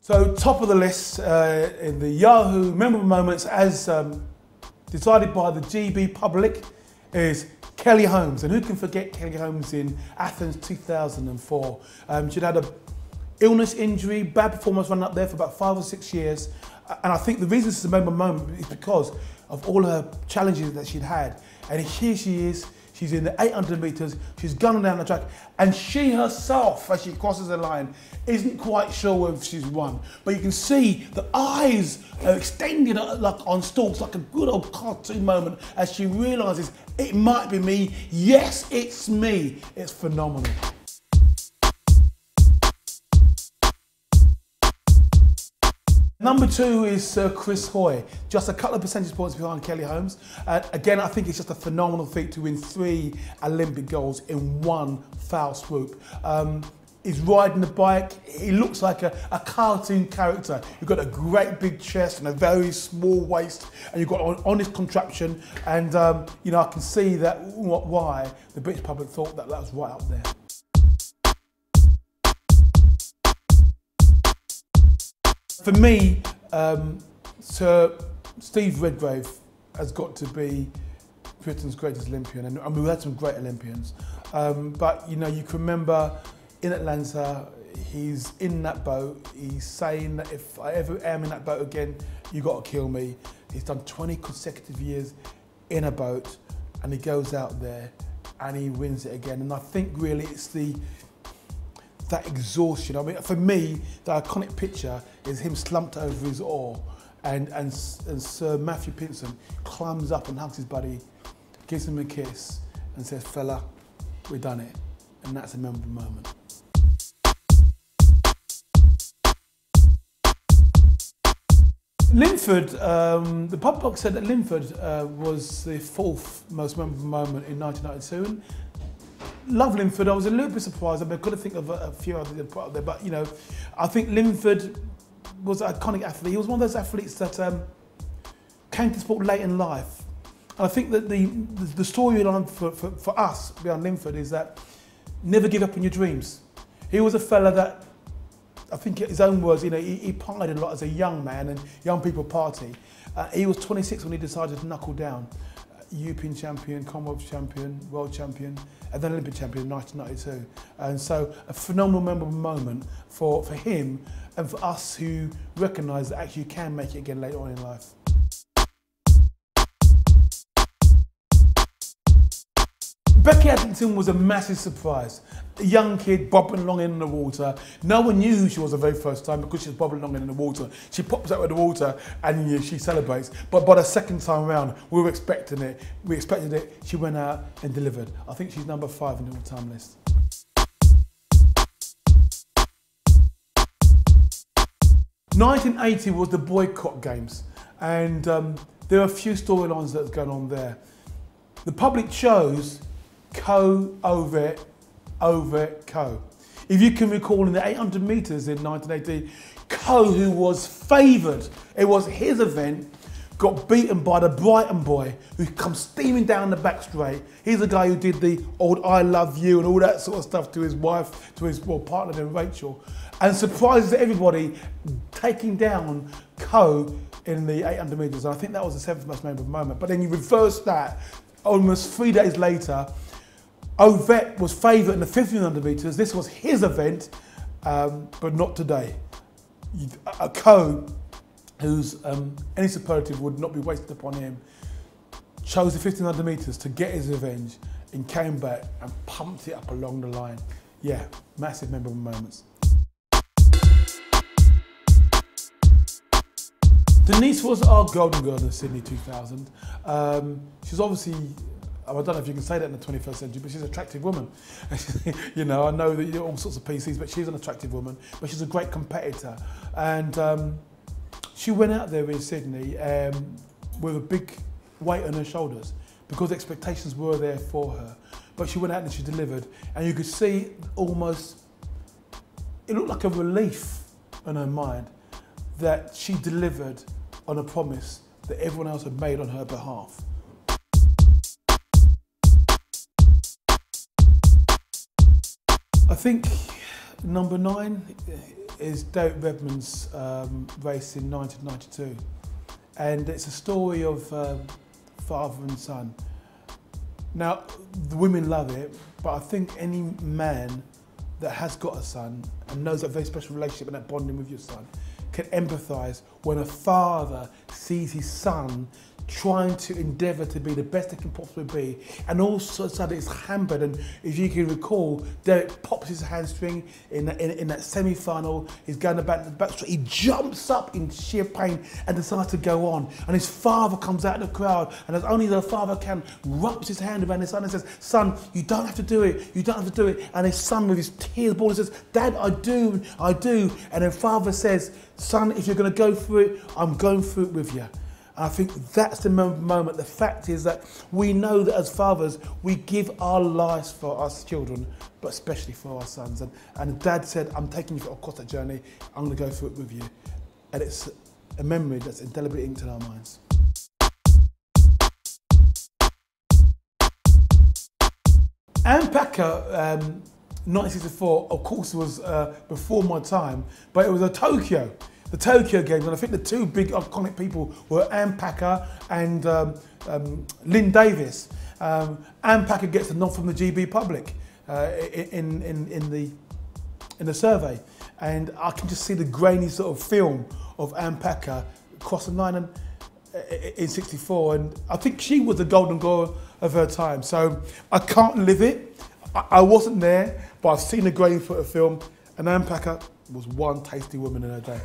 So top of the list in the Yahoo Memorable Moments as decided by the GB public is Kelly Holmes. And who can forget Kelly Holmes in Athens 2004? She'd had a illness, injury, bad performance running up there for about 5 or 6 years. And I think the reason this is a memorable moment is because of all her challenges that she'd had. And here she is. She's in the 800 metres, she's gunning down the track, and she herself, as she crosses the line, isn't quite sure if she's won. But you can see the eyes are extended like on stalks, like a good old cartoon moment, as she realises it might be me. Yes, it's me. It's phenomenal. Number 2 is Chris Hoy, just a couple of percentage points behind Kelly Holmes. Again, I think it's just a phenomenal feat to win 3 Olympic golds in one foul swoop. He's riding the bike, he looks like a cartoon character. You've got a great big chest and a very small waist, and you've got an honest contraption, and you know, I can see that why the British public thought that was right up there. For me, Sir Steve Redgrave has got to be Britain's greatest Olympian, and we've had some great Olympians. But you know, you can remember in Atlanta, he's in that boat, he's saying that if I ever am in that boat again, you got to kill me. He's done 20 consecutive years in a boat, and he goes out there and he wins it again. And I think really it's that exhaustion. I mean, for me, the iconic picture is him slumped over his oar, and Sir Matthew Pinsent climbs up and hugs his buddy, gives him a kiss, and says, "Fella, we've done it." And that's a memorable moment. Linford, the public said that Linford was the 4th most memorable moment in 1992. And love Linford. I was a little bit surprised. I mean, I could have think of a few others put up there, but you know, I think Linford was an iconic athlete. He was one of those athletes that came to sport late in life. And I think that the storyline for us behind Linford is that never give up on your dreams. He was a fella that, I think his own words, you know, he partied a lot as a young man, and young people party. He was 26 when he decided to knuckle down. European champion, Commonwealth champion, world champion, and then Olympic champion in 1992. And so a phenomenal memorable moment for him and for us who recognise that actually you can make it again later on in life. Becky Adlington was a massive surprise. A young kid bobbing along in the water. No one knew who she was the very first time because she was bobbing along in the water. She pops out of the water and you know, she celebrates. But by the second time around, we were expecting it. We expected it. She went out and delivered. I think she's number 5 on the all-time list. '80 was the boycott games, and there are a few storylines that are going on there. The public chose Co, OVETT, OVETT, Co. If you can recall in the 800 metres in 1980, Co, who was favoured, it was his event, got beaten by the Brighton boy who comes steaming down the back straight. He's the guy who did the old I love you and all that sort of stuff to his wife, to his partner then Rachel, and surprises everybody taking down Co in the 800 metres. And I think that was the 7th most memorable moment. But then you reverse that, almost 3 days later, OVETT was favoured in the 1500 metres. This was his event, but not today. A Co, whose any superlative would not be wasted upon him, chose the 1500 metres to get his revenge and came back and pumped it up along the line. Yeah, massive memorable moments. Denise was our golden girl in Sydney 2000. She's obviously, I don't know if you can say that in the 21st century, but she's an attractive woman. You know, I know that you're all sorts of PCs, but she's an attractive woman, but she's a great competitor. And she went out there in Sydney with a big weight on her shoulders because expectations were there for her. But she went out and she delivered, and you could see almost, it looked like a relief in her mind that she delivered on a promise that everyone else had made on her behalf. I think number 9 is David Redmond's race in 1992. And it's a story of father and son. Now, the women love it, but I think any man that has got a son and knows that very special relationship and that bonding with your son can empathise when a father sees his son trying to endeavour to be the best they can possibly be, and also suddenly it's hampered. And if you can recall, Derek pops his hamstring in that semi-final. He's going back to the back straight. He jumps up in sheer pain and decides to go on. And his father comes out of the crowd, and as only the father can, wraps his hand around his son and says, "Son, you don't have to do it. You don't have to do it." And his son, with his tears born, says, "Dad, I do, I do." And then father says, "Son, if you're going to go through it, I'm going through it with you." And I think that's the moment. The fact is that we know that as fathers, we give our lives for our children, but especially for our sons. And Dad said, "I'm taking you across that journey. I'm going to go through it with you." And it's a memory that's indelibly inked in our minds. Ann Packer, 1964, of course, was before my time, but it was the Tokyo Games, and I think the two big iconic people were Ann Packer and Lynn Davis. Ann Packer gets a nod from the GB public in the survey, and I can just see the grainy sort of film of Ann Packer crossing the line in '64, and I think she was the golden girl of her time. So I can't live it. I wasn't there, but I've seen the grainy foot of film, and Ann Packer was one tasty woman in her day.